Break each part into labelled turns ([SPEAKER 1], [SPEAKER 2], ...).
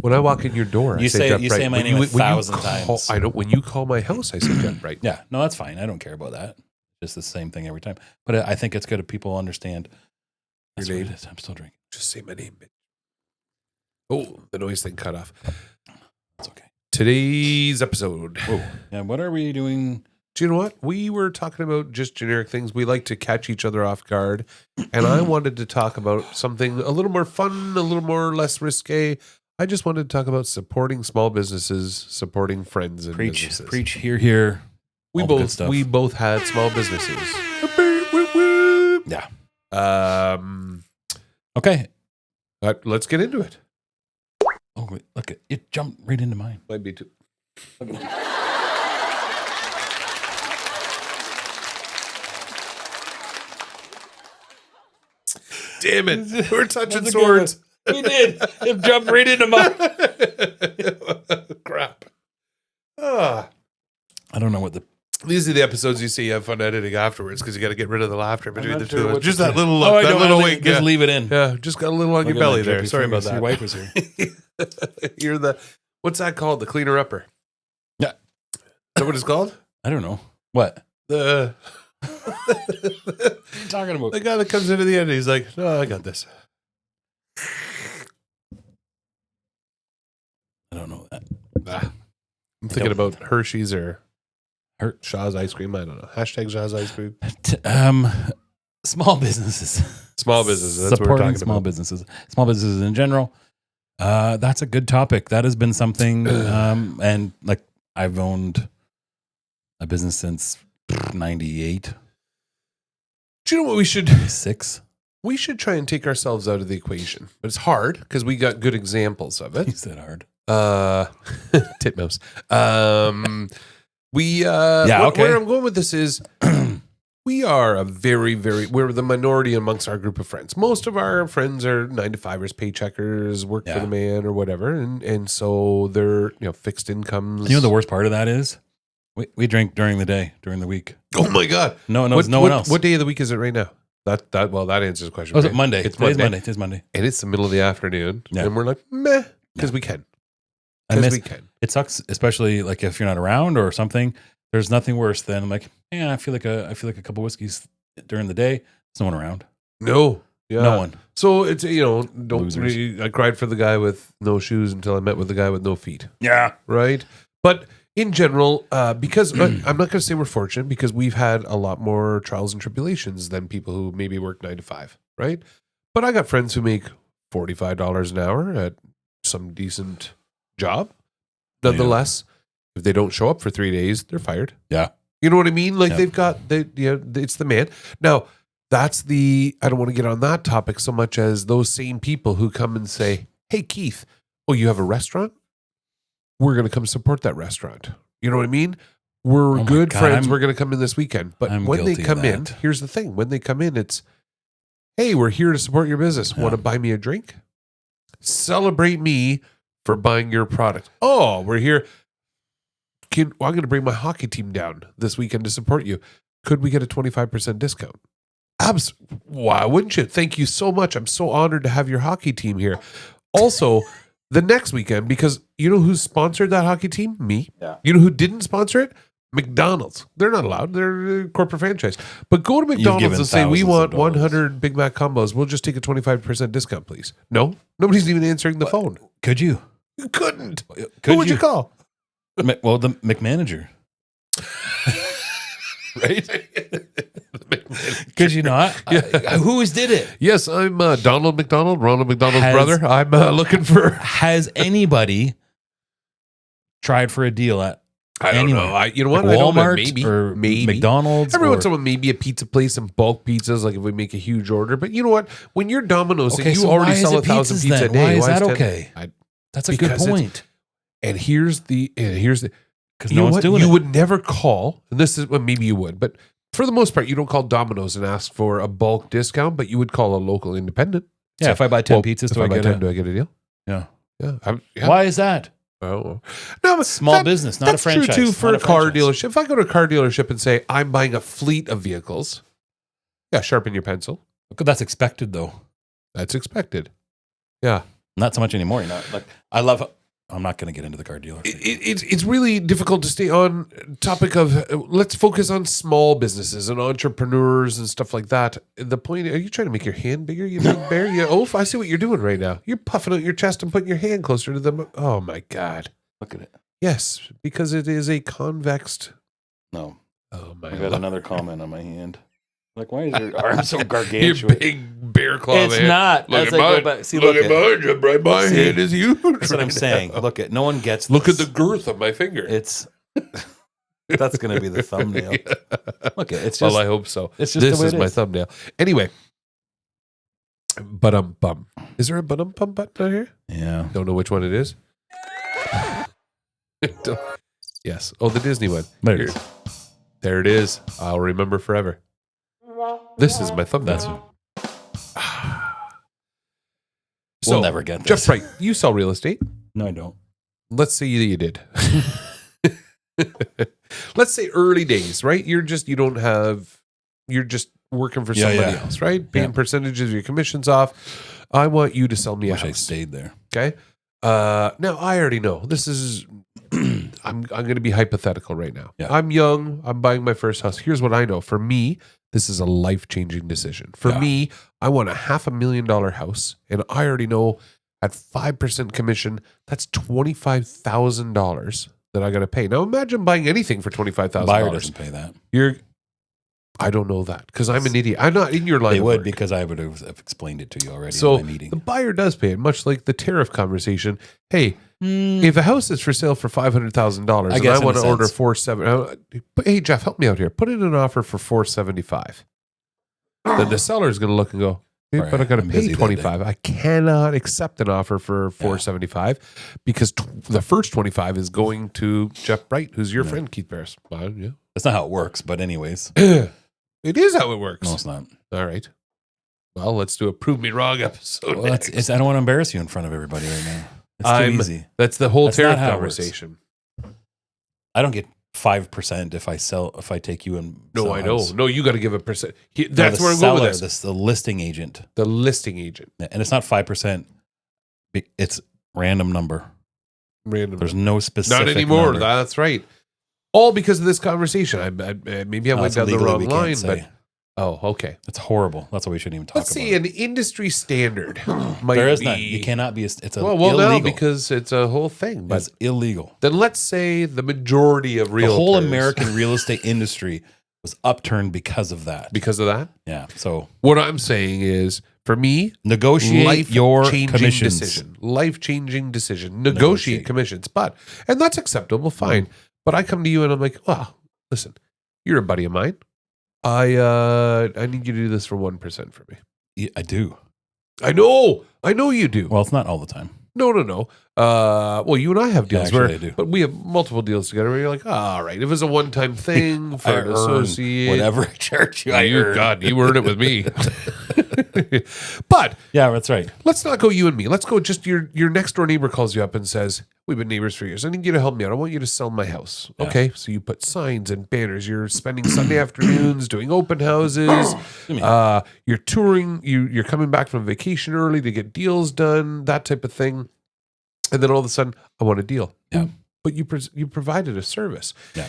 [SPEAKER 1] When I walk in your door,
[SPEAKER 2] You
[SPEAKER 1] I say Jeff
[SPEAKER 2] you
[SPEAKER 1] Bright.
[SPEAKER 2] say my name 1,000 times.
[SPEAKER 1] I don't. When you call my house, I say Jeff Bright.
[SPEAKER 2] Yeah, no, that's fine. I don't care about that. Just the same thing every time. But I think it's good if people understand. That's
[SPEAKER 1] Your
[SPEAKER 2] what
[SPEAKER 1] name?
[SPEAKER 2] it is. I'm still drinking.
[SPEAKER 1] Just say my name, bitch. Oh, the noise thing cut off.
[SPEAKER 2] It's okay.
[SPEAKER 1] Today's episode.
[SPEAKER 2] Whoa. Yeah, what are we doing?
[SPEAKER 1] Do you know what? We were talking about just generic things. We like to catch each other off guard. And I wanted to talk about something a little more fun, a little more less risque. I just wanted to talk about supporting small businesses, supporting friends and businesses.
[SPEAKER 2] Preach, here.
[SPEAKER 1] We both had small businesses.
[SPEAKER 2] Yeah.
[SPEAKER 1] Okay. Let's get into it.
[SPEAKER 2] Oh, wait, look, it jumped right into mine.
[SPEAKER 1] Might be too. Damn it. We're touching swords.
[SPEAKER 2] We did. It jumped right into mine.
[SPEAKER 1] Crap. I
[SPEAKER 2] don't know what
[SPEAKER 1] These are the episodes you see you have fun editing afterwards because you got to get rid of the laughter between the two.
[SPEAKER 2] What
[SPEAKER 1] Just that little look, that little wink.
[SPEAKER 2] Just leave it in.
[SPEAKER 1] Yeah, just got a little on your belly there. Sorry about that.
[SPEAKER 2] Your wife was here.
[SPEAKER 1] You're the, what's that called? The cleaner upper.
[SPEAKER 2] Yeah.
[SPEAKER 1] Is that what it's called?
[SPEAKER 2] I don't know. What?
[SPEAKER 1] What
[SPEAKER 2] are you talking about?
[SPEAKER 1] The guy that comes into the end, he's like, no, I got this.
[SPEAKER 2] I don't know that.
[SPEAKER 1] I'm thinking about Hershey's or Shaw's ice cream. I don't know. Hashtag Shaw's ice cream.
[SPEAKER 2] Small businesses.
[SPEAKER 1] Small businesses. That's
[SPEAKER 2] Supporting
[SPEAKER 1] what we're talking
[SPEAKER 2] small
[SPEAKER 1] about.
[SPEAKER 2] businesses. Small businesses in general. That's a good topic. That has been something. And like I've owned a business since 98.
[SPEAKER 1] Do you know what we should?
[SPEAKER 2] 6.
[SPEAKER 1] We should try and take ourselves out of the equation. But it's hard because we got good examples of it.
[SPEAKER 2] You said hard.
[SPEAKER 1] Titmouse.
[SPEAKER 2] Okay.
[SPEAKER 1] Where I'm going with this is we are we're the minority amongst our group of friends. Most of our friends are 9-to-5ers, paycheckers, work for the man or whatever. And so they're, fixed incomes.
[SPEAKER 2] You know the worst part of that is? We drink during the day, during the week.
[SPEAKER 1] Oh my God.
[SPEAKER 2] No one else.
[SPEAKER 1] What day of the week is it right now? That answers the question.
[SPEAKER 2] Oh, is it Monday?
[SPEAKER 1] Today's
[SPEAKER 2] Monday. Today's Monday.
[SPEAKER 1] And it's the middle of the afternoon.
[SPEAKER 2] Yeah.
[SPEAKER 1] And we're like, meh, because we can.
[SPEAKER 2] It sucks, especially like if you're not around or something. There's nothing worse than like, I feel like a couple whiskeys during the day. There's no one around.
[SPEAKER 1] No. Yeah.
[SPEAKER 2] No one.
[SPEAKER 1] So it's, don't
[SPEAKER 2] Losers.
[SPEAKER 1] I cried for the guy with no shoes until I met with the guy with no feet.
[SPEAKER 2] Yeah.
[SPEAKER 1] Right. But in general, because I'm not going to say we're fortunate because we've had a lot more trials and tribulations than people who maybe work 9 to 5. Right. But I got friends who make $45 an hour at some decent job. Nonetheless, if they don't show up for 3 days, they're fired.
[SPEAKER 2] Yeah.
[SPEAKER 1] You know what I mean? Like it's the man. Now, I don't want to get on that topic so much as those same people who come and say, hey, Keith, you have a restaurant? We're going to come support that restaurant. You know what I mean? We're good friends. We're going to come in this weekend. But when they come in, here's the thing. When they come in, it's, hey, we're here to support your business. Want to buy me a drink? Celebrate me for buying your product. Oh, we're here. I'm going to bring my hockey team down this weekend to support you. Could we get a 25% discount? Why wouldn't you? Thank you so much. I'm so honored to have your hockey team here. Also, the next weekend, because you know who sponsored that hockey team? Me.
[SPEAKER 2] Yeah.
[SPEAKER 1] You know who didn't sponsor it? McDonald's. They're not allowed. They're a corporate franchise. But go to McDonald's and say, we want 100 Big Mac combos. We'll just take a 25% discount, please. No, nobody's even answering the phone.
[SPEAKER 2] Could you?
[SPEAKER 1] You couldn't. Who would you call?
[SPEAKER 2] Well, the McManager.
[SPEAKER 1] Right?
[SPEAKER 2] Could you not? Who did it?
[SPEAKER 1] Yes, I'm Donald McDonald, Ronald McDonald's brother. I'm looking for...
[SPEAKER 2] Has anybody tried for a deal at
[SPEAKER 1] I don't know. You know what?
[SPEAKER 2] Like
[SPEAKER 1] I don't know.
[SPEAKER 2] Walmart or maybe McDonald's?
[SPEAKER 1] Every once in a while, maybe a pizza place and bulk pizzas, like if we make a huge order. But you know what? When you're Domino's and you already sell 1,000 pizza a day,
[SPEAKER 2] why is that okay? That's a good point.
[SPEAKER 1] And here's the
[SPEAKER 2] because no one's doing it.
[SPEAKER 1] You would never call, and this is maybe you would, but for the most part, you don't call Domino's and ask for a bulk discount, but you would call a local independent.
[SPEAKER 2] Yeah, so, if I buy 10 pizzas, do I get a
[SPEAKER 1] deal?
[SPEAKER 2] Yeah.
[SPEAKER 1] Yeah.
[SPEAKER 2] Why is that?
[SPEAKER 1] Oh, no,
[SPEAKER 2] small business, not a franchise.
[SPEAKER 1] That's true too for a car dealership. If I go to a car dealership and say I'm buying a fleet of vehicles, sharpen your pencil.
[SPEAKER 2] That's expected, though.
[SPEAKER 1] That's expected. Yeah.
[SPEAKER 2] Not so much anymore. You know, like I'm not going to get into the car dealer.
[SPEAKER 1] It's really difficult to stay on topic of let's focus on small businesses and entrepreneurs and stuff like that. The point, are you trying to make your hand bigger, you big bear? I see what you're doing right now. You're puffing out your chest and putting your hand closer to them. Oh my God.
[SPEAKER 2] Look at it.
[SPEAKER 1] Yes, because it is a convexed.
[SPEAKER 2] No.
[SPEAKER 1] Oh my
[SPEAKER 2] I got
[SPEAKER 1] God.
[SPEAKER 2] another comment on my hand. Like, why is your arm so gargantuous?
[SPEAKER 1] Your big bear claw
[SPEAKER 2] It's
[SPEAKER 1] hand.
[SPEAKER 2] not.
[SPEAKER 1] Look
[SPEAKER 2] As
[SPEAKER 1] at
[SPEAKER 2] I go
[SPEAKER 1] mine.
[SPEAKER 2] back, see,
[SPEAKER 1] Look
[SPEAKER 2] look
[SPEAKER 1] at mine, Jim, right? My
[SPEAKER 2] See,
[SPEAKER 1] hand is huge.
[SPEAKER 2] That's what I'm
[SPEAKER 1] right
[SPEAKER 2] saying.
[SPEAKER 1] now.
[SPEAKER 2] Look at no one gets.
[SPEAKER 1] Look at
[SPEAKER 2] this.
[SPEAKER 1] the girth of my finger.
[SPEAKER 2] It's that's going to be the thumbnail. Look, it's just.
[SPEAKER 1] Well, I hope so.
[SPEAKER 2] It's just
[SPEAKER 1] This
[SPEAKER 2] the way
[SPEAKER 1] is
[SPEAKER 2] it
[SPEAKER 1] my
[SPEAKER 2] is.
[SPEAKER 1] thumbnail. Anyway, bum. Is there a bum button down here?
[SPEAKER 2] Yeah.
[SPEAKER 1] Don't know which one it is. Yes. Oh, the Disney one.
[SPEAKER 2] There it
[SPEAKER 1] Here.
[SPEAKER 2] is.
[SPEAKER 1] There it is. I'll remember forever. This is my thumbnail.
[SPEAKER 2] That's.
[SPEAKER 1] So,
[SPEAKER 2] We'll never get this.
[SPEAKER 1] Jeff Wright, you sell real estate.
[SPEAKER 2] No, I don't.
[SPEAKER 1] Let's say you did. Let's say early days, right? You're just working for somebody else, right? Paying percentages of your commissions off. I want you to sell me a
[SPEAKER 2] Wish I
[SPEAKER 1] house.
[SPEAKER 2] stayed there.
[SPEAKER 1] Okay. Now I already know this is. I'm going to be hypothetical right now.
[SPEAKER 2] Yeah.
[SPEAKER 1] I'm young. I'm buying my first house. Here's what I know. For me, this is a life-changing decision. For me, I want a $500,000 house, and I already know at 5% commission, that's $25,000 that I got to pay. Now imagine buying anything for $25,000.
[SPEAKER 2] Buyer doesn't pay that.
[SPEAKER 1] I don't know that because I'm an idiot. I'm not in your line.
[SPEAKER 2] They
[SPEAKER 1] of
[SPEAKER 2] would
[SPEAKER 1] work.
[SPEAKER 2] because I would have explained it to you already
[SPEAKER 1] So
[SPEAKER 2] in my meeting.
[SPEAKER 1] the buyer does pay it, much like the tariff conversation. Hey, if a house is for sale for $500,000 and I want to order $470, hey Jeff, help me out here. Put in an offer for $475. Then the seller is going to look and go, hey, but I got to pay $25. I cannot accept an offer for $475 because the first $25 is going to Jeff Bright, who's your friend, Keith Barris. Yeah.
[SPEAKER 2] That's not how it works, but anyways.
[SPEAKER 1] It is how it works.
[SPEAKER 2] No, it's not.
[SPEAKER 1] All right. Well, let's do a prove me wrong episode.
[SPEAKER 2] Well, I don't want to embarrass you in front of everybody right now. It's too easy.
[SPEAKER 1] That's the whole
[SPEAKER 2] That's
[SPEAKER 1] tariff
[SPEAKER 2] not how it
[SPEAKER 1] conversation.
[SPEAKER 2] I don't get 5% if I take you and
[SPEAKER 1] No,
[SPEAKER 2] sell
[SPEAKER 1] I
[SPEAKER 2] a
[SPEAKER 1] know.
[SPEAKER 2] house.
[SPEAKER 1] No, you got to give a percent.
[SPEAKER 2] No,
[SPEAKER 1] That's
[SPEAKER 2] the
[SPEAKER 1] where I'm going
[SPEAKER 2] seller,
[SPEAKER 1] with this.
[SPEAKER 2] the listing agent.
[SPEAKER 1] The listing agent.
[SPEAKER 2] And it's not 5%. It's random number.
[SPEAKER 1] Random.
[SPEAKER 2] There's no specific
[SPEAKER 1] Not anymore.
[SPEAKER 2] number.
[SPEAKER 1] That's right. All because of this conversation. Maybe I went down the
[SPEAKER 2] legally
[SPEAKER 1] wrong
[SPEAKER 2] we can't
[SPEAKER 1] line,
[SPEAKER 2] say.
[SPEAKER 1] but okay.
[SPEAKER 2] It's horrible. That's why we shouldn't even talk
[SPEAKER 1] Let's
[SPEAKER 2] about
[SPEAKER 1] see,
[SPEAKER 2] it.
[SPEAKER 1] an industry standard might
[SPEAKER 2] There is
[SPEAKER 1] be.
[SPEAKER 2] none. You cannot be. It's
[SPEAKER 1] Well,
[SPEAKER 2] illegal.
[SPEAKER 1] now because it's a whole thing. But
[SPEAKER 2] It's illegal.
[SPEAKER 1] then let's say the majority of realtors.
[SPEAKER 2] The whole American real estate industry was upturned because of that.
[SPEAKER 1] Because of that?
[SPEAKER 2] Yeah. So
[SPEAKER 1] What I'm saying is, for me,
[SPEAKER 2] negotiate your
[SPEAKER 1] life-changing
[SPEAKER 2] commissions.
[SPEAKER 1] decision. Life-changing decision. Negotiate commissions. And that's acceptable, fine. But I come to you and I'm like, well, listen, you're a buddy of mine. I need you to do this for 1% for me.
[SPEAKER 2] Yeah, I do.
[SPEAKER 1] I know you do.
[SPEAKER 2] Well, it's not all the time.
[SPEAKER 1] No. Well, you and I have deals
[SPEAKER 2] actually, I do.
[SPEAKER 1] but we have multiple deals together where you're like, all right, if it was a one-time thing for an associate,
[SPEAKER 2] whatever I charge you.
[SPEAKER 1] you earn it with me. But
[SPEAKER 2] Yeah, that's right.
[SPEAKER 1] let's not go you and me. Let's go just your next door neighbor calls you up and says, we've been neighbors for years. I need you to help me out. I want you to sell my house.
[SPEAKER 2] Yeah.
[SPEAKER 1] Okay. So you put signs and banners. You're spending Sunday afternoons doing open houses. You're touring. You're coming back from vacation early to get deals done, that type of thing. And then all of a sudden, I want a deal.
[SPEAKER 2] Yeah.
[SPEAKER 1] But you provided a service.
[SPEAKER 2] Yeah.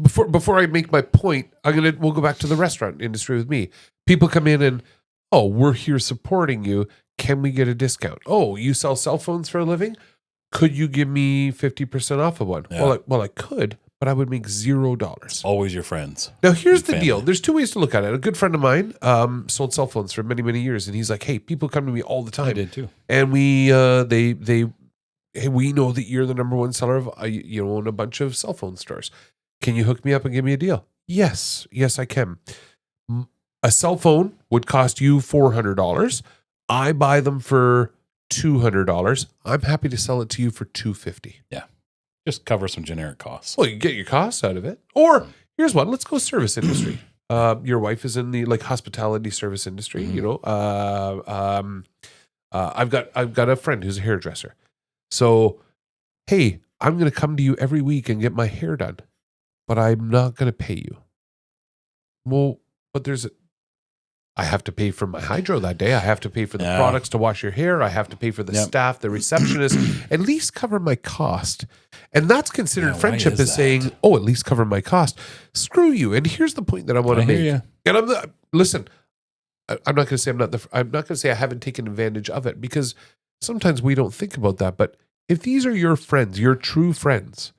[SPEAKER 1] Before I make my point, we'll go back to the restaurant industry with me. People come in and, oh, we're here supporting you. Can we get a discount? Oh, you sell cell phones for a living? Could you give me 50% off of one?
[SPEAKER 2] Yeah.
[SPEAKER 1] Well, I could, but I would make $0.
[SPEAKER 2] Always your friends.
[SPEAKER 1] Now, here's
[SPEAKER 2] Your
[SPEAKER 1] the
[SPEAKER 2] family.
[SPEAKER 1] deal. There's two ways to look at it. A good friend of mine sold cell phones for many, many years, and he's like, hey, people come to me all the time.
[SPEAKER 2] I did too.
[SPEAKER 1] And we hey, we know that you're the number one seller of you own a bunch of cell phone stores. Can you hook me up and give me a deal? Yes, I can. A cell phone would cost you $400. I buy them for $200. I'm happy to sell it to you for $250.
[SPEAKER 2] Just cover some generic costs.
[SPEAKER 1] Well, you get your costs out of it. Or here's one. Let's go service industry. Your wife is in the hospitality service industry.
[SPEAKER 2] Mhm.
[SPEAKER 1] You know, I've got a friend who's a hairdresser. So, hey, I'm going to come to you every week and get my hair done, but I'm not going to pay you. Well, but I have to pay for my hydro that day. I have to pay for the products to wash your hair. I have to pay for the staff, the receptionist, at least cover my cost. And that's considered friendship is saying, oh, at least cover my cost. Screw you. And here's the point that I want to make. And listen, I'm not going to say I'm not going to say I haven't taken advantage of it, because sometimes we don't think about that. But if these are your friends, your true friends,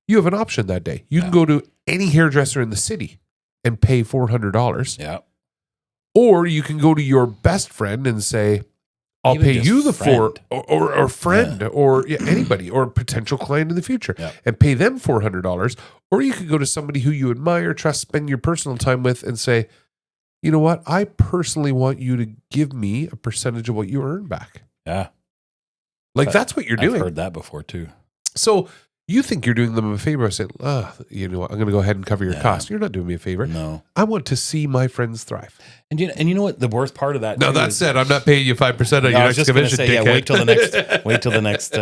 [SPEAKER 1] you have an option that day. You can go to any hairdresser in the city and pay $400.
[SPEAKER 2] Yeah.
[SPEAKER 1] Or you can go to your best friend and say, I'll pay you the friend. or friend or anybody or potential client in the future and pay them $400. Or you could go to somebody who you admire, trust, spend your personal time with and say, you know what? I personally want you to give me a percentage of what you earn back.
[SPEAKER 2] Yeah.
[SPEAKER 1] Like that's what you're doing.
[SPEAKER 2] I've heard that before too.
[SPEAKER 1] So you think you're doing them a favor. I said, you know what? I'm going to go ahead and cover your cost. You're not doing me a favor.
[SPEAKER 2] No.
[SPEAKER 1] I want to see my friends thrive.
[SPEAKER 2] And you know what? The worst part of that.
[SPEAKER 1] Now that said, I'm not paying you 5% on your next commission.
[SPEAKER 2] Say, wait till the next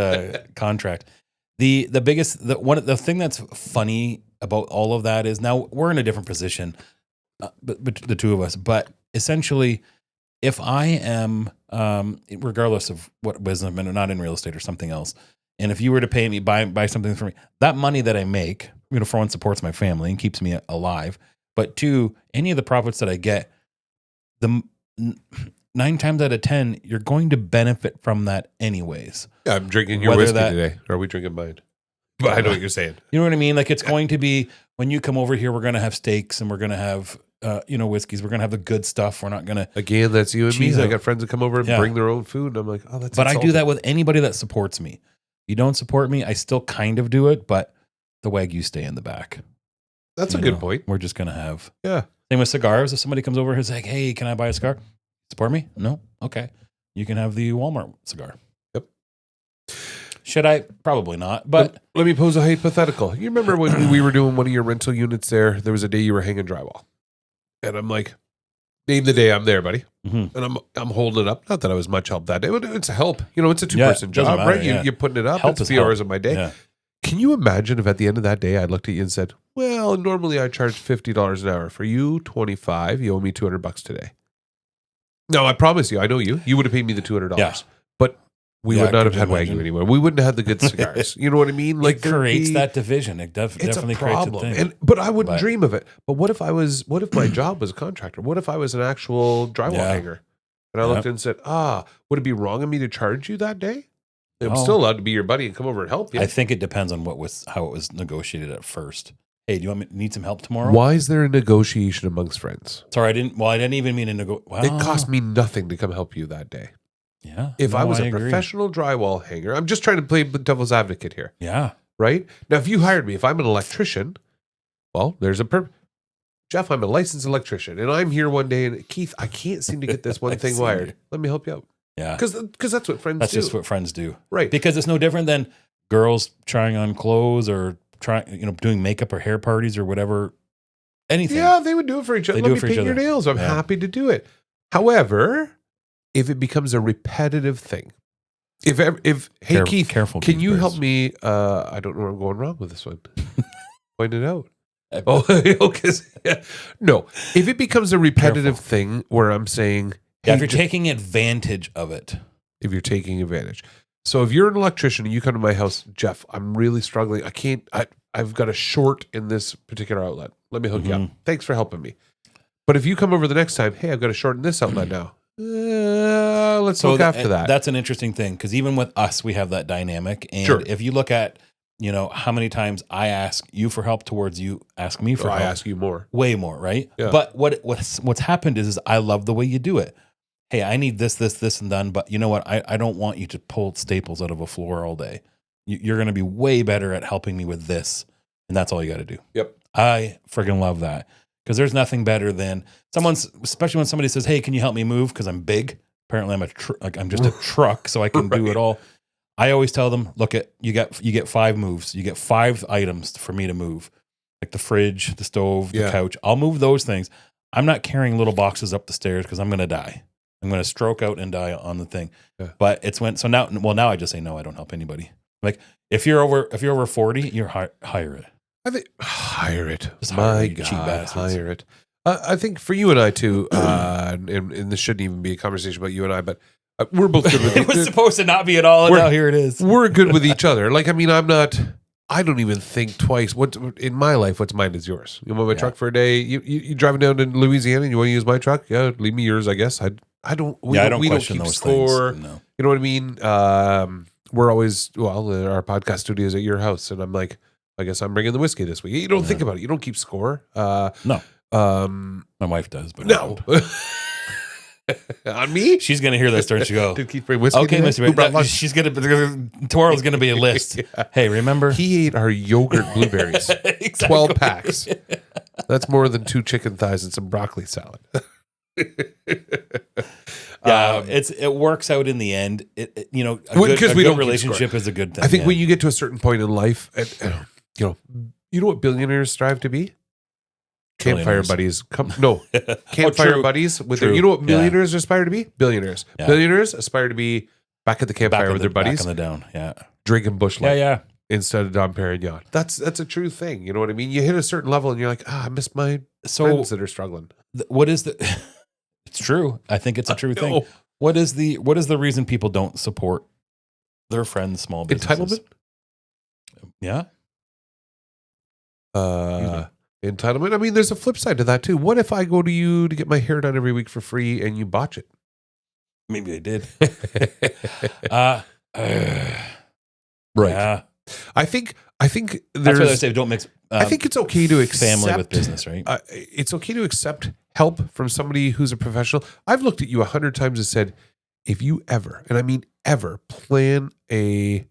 [SPEAKER 2] contract. The biggest, the thing that's funny about all of that is now we're in a different position, but the two of us. But essentially, if I am, regardless of what business I'm in, not in real estate or something else, and if you were to pay me, buy something for me, that money that I make, for one, supports my family and keeps me alive. But two, any of the profits that I get, 9 times out of 10, you're going to benefit from that anyways.
[SPEAKER 1] Yeah, I'm drinking your whiskey today. Or are we drinking mine? But I know what you're saying.
[SPEAKER 2] You know what I mean? Like it's going to be, when you come over here, we're going to have steaks and we're going to have, whiskeys. We're going to have the good stuff. We're not going to.
[SPEAKER 1] Again, that's you and me. I got friends that come over and bring their own food. And I'm like, oh, that's
[SPEAKER 2] But
[SPEAKER 1] insulting.
[SPEAKER 2] I do that with anybody that supports me. You don't support me, I still kind of do it, but the Wagyu stay in the back.
[SPEAKER 1] That's a good point.
[SPEAKER 2] We're just going to have.
[SPEAKER 1] Yeah.
[SPEAKER 2] Same with cigars. If somebody comes over and is like, hey, can I buy a cigar? Support me? No? Okay. You can have the Walmart cigar.
[SPEAKER 1] Yep.
[SPEAKER 2] Should I? Probably not. But
[SPEAKER 1] let me pose a hypothetical. You remember when we were doing one of your rental units there was a day you were hanging drywall. And I'm like, name the day I'm there, buddy. Mm-hmm. And I'm holding it up. Not that I was much help that day, but it's a help. It's a 2-person job, right? You're putting it up. It's a few hours of my day. Yeah. Can you imagine if at the end of that day I looked at you and said, well, normally I charge $50 an hour. For you, $25. You owe me $200 today. No, I promise you, I know you. You would have paid me the $200. Yeah. But we would not have had Wagyu anymore. We wouldn't have had the good cigars. You know what I mean? Like
[SPEAKER 2] it creates that division. It definitely creates a thing.
[SPEAKER 1] But I wouldn't dream of it. But what if my job was a contractor? What if I was an actual drywall hanger? And I looked and said, would it be wrong of me to charge you that day? I'm still allowed to be your buddy and come over and help you.
[SPEAKER 2] I think it depends on how it was negotiated at first. Hey, do you need some help tomorrow?
[SPEAKER 1] Why is there a negotiation amongst friends?
[SPEAKER 2] Sorry, I didn't even mean to negotiate.
[SPEAKER 1] It cost me nothing to come help you that day.
[SPEAKER 2] Yeah.
[SPEAKER 1] If I was a professional drywall hanger, I'm just trying to play the devil's advocate here.
[SPEAKER 2] Yeah.
[SPEAKER 1] Right? Now, if you hired me, if I'm an electrician, well, there's Jeff, I'm a licensed electrician, and I'm here one day, and Keith, I can't seem to get this one thing wired. Let me help you out.
[SPEAKER 2] Yeah.
[SPEAKER 1] Because that's what friends do.
[SPEAKER 2] That's just what friends do.
[SPEAKER 1] Right.
[SPEAKER 2] Because it's no different than girls trying on clothes or doing makeup or hair parties or whatever. Anything.
[SPEAKER 1] Yeah, they would do it for each other. Let me paint your nails. I'm happy to do it. However, if it becomes a repetitive thing, hey Keith,
[SPEAKER 2] careful,
[SPEAKER 1] can you help me? I don't know where I'm going wrong with this one. Point it out. No. If it becomes a repetitive thing where I'm saying,
[SPEAKER 2] hey, if you're taking advantage of it.
[SPEAKER 1] If you're taking advantage. So if you're an electrician and you come to my house, Jeff, I'm really struggling. I've got a short in this particular outlet. Let me hook you up. Thanks for helping me. But if you come over the next time, hey, I've got a short in this outlet now. Let's look after that.
[SPEAKER 2] That's an interesting thing because even with us, we have that dynamic. And if you look at, how many times I ask you for help towards you ask me for help.
[SPEAKER 1] I ask you more.
[SPEAKER 2] Way more, right?
[SPEAKER 1] Yeah.
[SPEAKER 2] But what's happened is I love the way you do it. Hey, I need this, and done. But you know what? I don't want you to pull staples out of a floor all day. You're going to be way better at helping me with this. And that's all you got to do.
[SPEAKER 1] Yep.
[SPEAKER 2] I friggin' love that. Because there's nothing better than especially when somebody says, hey, can you help me move? Because I'm big. Apparently I'm just a truck, so I can do it all. I always tell them, look, you get 5 moves. You get 5 items for me to move. Like the fridge, the stove, the couch. I'll move those things. I'm not carrying little boxes up the stairs because I'm going to die. I'm going to stroke out and die on the thing. Yeah. But now I just say, no, I don't help anybody. Like if you're over 40, you're hire it.
[SPEAKER 1] I think hire it.
[SPEAKER 2] Just
[SPEAKER 1] My
[SPEAKER 2] hire
[SPEAKER 1] God,
[SPEAKER 2] cheap bastards.
[SPEAKER 1] hire it. I think for you and I too, and this shouldn't even be a conversation about you and I, but we're both good with
[SPEAKER 2] It was supposed to not be at all, and now here it is.
[SPEAKER 1] We're good with each other. Like, I mean, I don't even think twice. What in my life, what's mine is yours. You want my truck for a day? You driving down to Louisiana and you want to use my truck? Yeah, leave me yours, I guess. I don't. We don't
[SPEAKER 2] question
[SPEAKER 1] keep
[SPEAKER 2] those
[SPEAKER 1] score.
[SPEAKER 2] things. No.
[SPEAKER 1] You know what I mean? We're always our podcast studio is at your house, and I'm like, I guess I'm bringing the whiskey this week. You don't think about it. You don't keep score.
[SPEAKER 2] No. My wife does, but
[SPEAKER 1] no. On me?
[SPEAKER 2] She's gonna hear this, don't you go?
[SPEAKER 1] Did Keith bring whiskey?
[SPEAKER 2] Okay,
[SPEAKER 1] today?
[SPEAKER 2] Mr. She's gonna tomorrow's gonna be a list. Hey, remember?
[SPEAKER 1] He ate our yogurt blueberries.
[SPEAKER 2] Exactly.
[SPEAKER 1] 12 packs. That's more than 2 chicken thighs and some broccoli salad.
[SPEAKER 2] It works out in the end. A good relationship is a good thing.
[SPEAKER 1] I think when you get to a certain point in life, you know what billionaires strive to be? Campfire buddies. Campfire buddies with their, you know what millionaires aspire to be? Billionaires. Yeah. Billionaires aspire to be back at the campfire with their buddies.
[SPEAKER 2] Back on the down, yeah.
[SPEAKER 1] Drinking Busch Light.
[SPEAKER 2] Yeah.
[SPEAKER 1] Instead of Dom Perignon. That's a true thing. You know what I mean? You hit a certain level and you're like, I miss my friends that are struggling.
[SPEAKER 2] What is the... It's true. I think it's a true thing. What is the reason people don't support their friends' small businesses?
[SPEAKER 1] Entitlement?
[SPEAKER 2] Yeah.
[SPEAKER 1] Entitlement. I mean, there's a flip side to that too. What if I go to you to get my hair done every week for free and you botch it?
[SPEAKER 2] Maybe I did.
[SPEAKER 1] Right.
[SPEAKER 2] Yeah.
[SPEAKER 1] I think
[SPEAKER 2] that's why I say don't mix.
[SPEAKER 1] I think it's okay to accept
[SPEAKER 2] family with business, right?
[SPEAKER 1] It's okay to accept help from somebody who's a professional. I've looked at you 100 times and said, if you ever, and I mean ever, plan a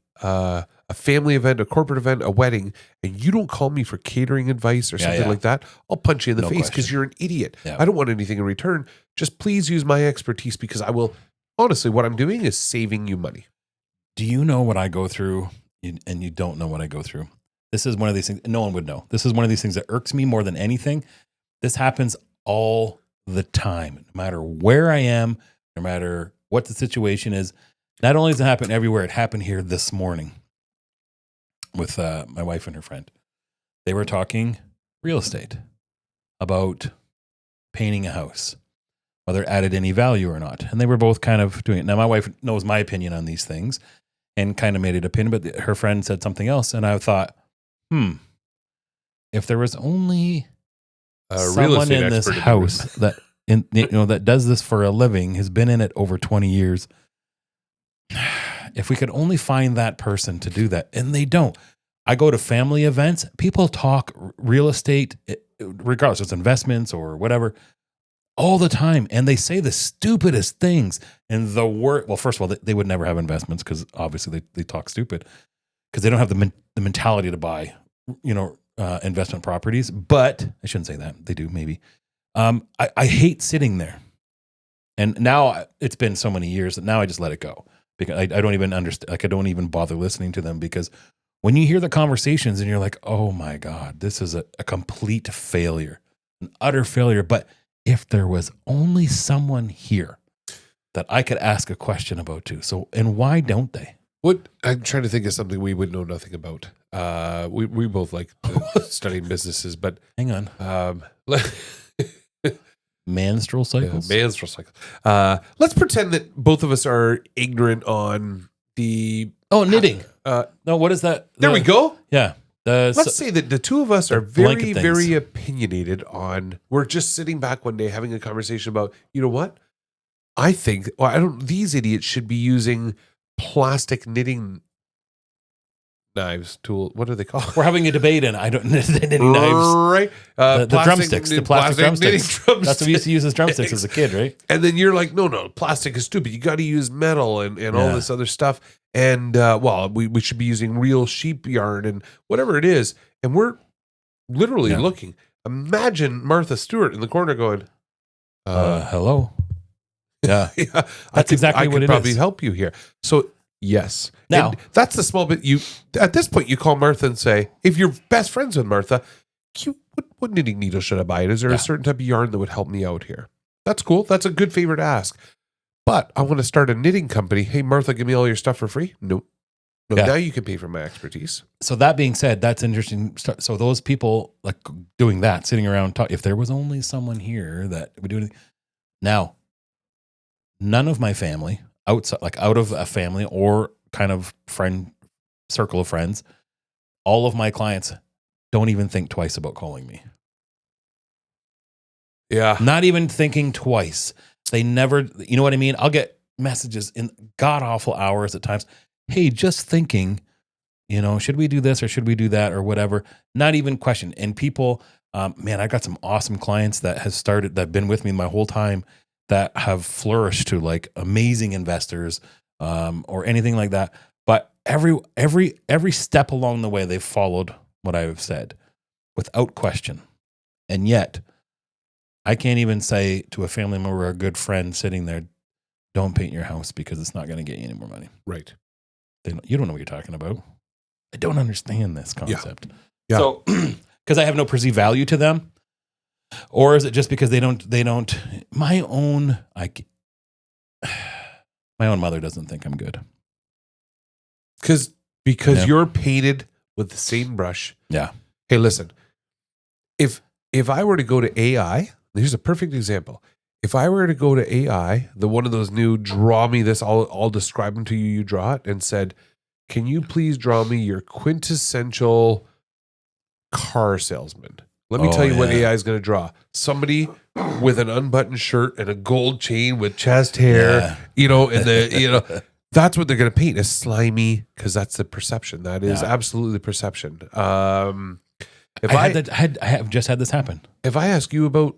[SPEAKER 1] family event, a corporate event, a wedding, and you don't call me for catering advice or something like that, I'll punch you in the face because you're an idiot. Yeah. I don't want anything in return. Just please use my expertise because I will. Honestly, what I'm doing is saving you money.
[SPEAKER 2] Do you know what I go through? And you don't know what I go through. This is one of these things. No one would know. This is one of these things that irks me more than anything. This happens all the time, no matter where I am, no matter what the situation is. Not only does it happen everywhere, it happened here this morning with my wife and her friend. They were talking real estate about painting a house, whether it added any value or not. And they were both kind of doing it. Now, my wife knows my opinion on these things and kind of made it opinion, but her friend said something else. And I thought, if there was only someone in this house that that does this for a living, has been in it over 20 years, if we could only find that person to do that, and they don't. I go to family events, people talk real estate, regardless if it's investments or whatever, all the time. And they say the stupidest things. And the word, well, first of all, they would never have investments because obviously they talk stupid because they don't have the mentality to buy, investment properties. But I shouldn't say that. They do, maybe. I hate sitting there. And now it's been so many years that now I just let it go because I don't even understand. Like, I don't even bother listening to them because when you hear the conversations and you're like, oh my God, this is a complete failure, an utter failure. But if there was only someone here that I could ask a question about too. So, and why don't they?
[SPEAKER 1] What I'm trying to think of something we would know nothing about. We both like studying businesses, but
[SPEAKER 2] hang on. Menstrual cycles.
[SPEAKER 1] Yeah, menstrual cycles. Let's pretend that both of us are ignorant on the
[SPEAKER 2] knitting. No, what is that?
[SPEAKER 1] There we go.
[SPEAKER 2] Yeah.
[SPEAKER 1] Let's say that the two of us are very, very opinionated on. We're just sitting back one day having a conversation about, you know what? I think these idiots should be using plastic knitting knives, tool. What are they called?
[SPEAKER 2] We're having a debate, and I don't knitting knives.
[SPEAKER 1] Right.
[SPEAKER 2] The drumsticks, the plastic drumsticks. That's what we used to use as drumsticks as a kid, right?
[SPEAKER 1] And then you're like, no, plastic is stupid. You got to use metal and all this other stuff. And we should be using real sheep yarn and whatever it is. And we're literally looking. Imagine Martha Stewart in the corner going,
[SPEAKER 2] hello. Yeah. That's exactly what it is.
[SPEAKER 1] I could probably help you here. So, yes.
[SPEAKER 2] Now,
[SPEAKER 1] and that's the small bit. At this point, you call Martha and say, if you're best friends with Martha, what knitting needle should I buy? Is there a certain type of yarn that would help me out here? That's cool. That's a good favor to ask. But I want to start a knitting company. Hey, Martha, give me all your stuff for free. Nope. No,
[SPEAKER 2] Yeah.
[SPEAKER 1] now you can pay for my expertise.
[SPEAKER 2] So that being said, that's interesting. So those people like doing that, sitting around, if there was only someone here that would do anything. Now, none of my family outside, like out of a family or kind of friend circle of friends, all of my clients don't even think twice about calling me.
[SPEAKER 1] Yeah.
[SPEAKER 2] Not even thinking twice. They never, you know what I mean? I'll get messages in god awful hours at times. Hey, just thinking, should we do this or should we do that or whatever? Not even question. And people, man, I got some awesome clients that have been with me my whole time that have flourished to like amazing investors or anything like that. But every step along the way, they've followed what I have said without question. And yet, I can't even say to a family member or a good friend sitting there, don't paint your house because it's not going to get you any more money.
[SPEAKER 1] Right.
[SPEAKER 2] You don't know what you're talking about. I don't understand this concept.
[SPEAKER 1] Yeah.
[SPEAKER 2] So, because I have no perceived value to them, or is it just because they don't? My own mother doesn't think I'm good.
[SPEAKER 1] Because
[SPEAKER 2] Yeah.
[SPEAKER 1] you're painted with the same brush.
[SPEAKER 2] Yeah.
[SPEAKER 1] Hey, listen. If I were to go to AI, here's a perfect example. If I were to go to AI, the one of those new draw me this, I'll describe them to you. You draw it and said, can you please draw me your quintessential car salesman? Let me tell you what AI is going to draw. Somebody with an unbuttoned shirt and a gold chain with chest hair, and that's what they're going to paint as slimy, because that's the perception. That is absolutely the perception.
[SPEAKER 2] I have just had this happen.
[SPEAKER 1] If I ask you about,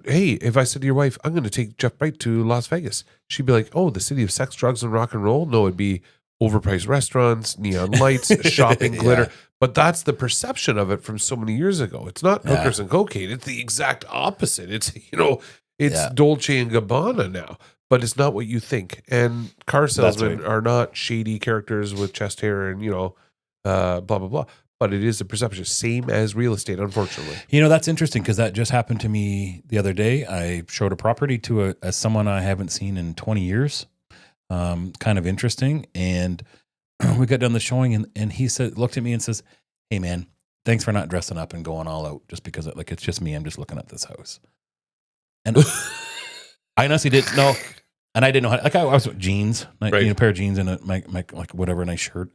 [SPEAKER 1] hey, if I said to your wife, I'm going to take Jeff Bright to Las Vegas, she'd be like, oh, the city of sex, drugs, and rock and roll? No, it'd be overpriced restaurants, neon lights, shopping, glitter. But that's the perception of it from so many years ago. It's not hookers and cocaine. It's the exact opposite. It's, it's Dolce and Gabbana now, but it's not what you think. And car salesmen are not shady characters with chest hair and, blah, blah, blah. But it is a perception, same as real estate, unfortunately.
[SPEAKER 2] That's interesting because that just happened to me the other day. I showed a property to someone I haven't seen in 20 years. Kind of interesting. And we got done the showing and he looked at me and says, hey man, thanks for not dressing up and going all out just because it's just me. I'm just looking at this house. And I honestly didn't know. And I didn't know how, I was with jeans, a pair of jeans and my like whatever, nice shirt.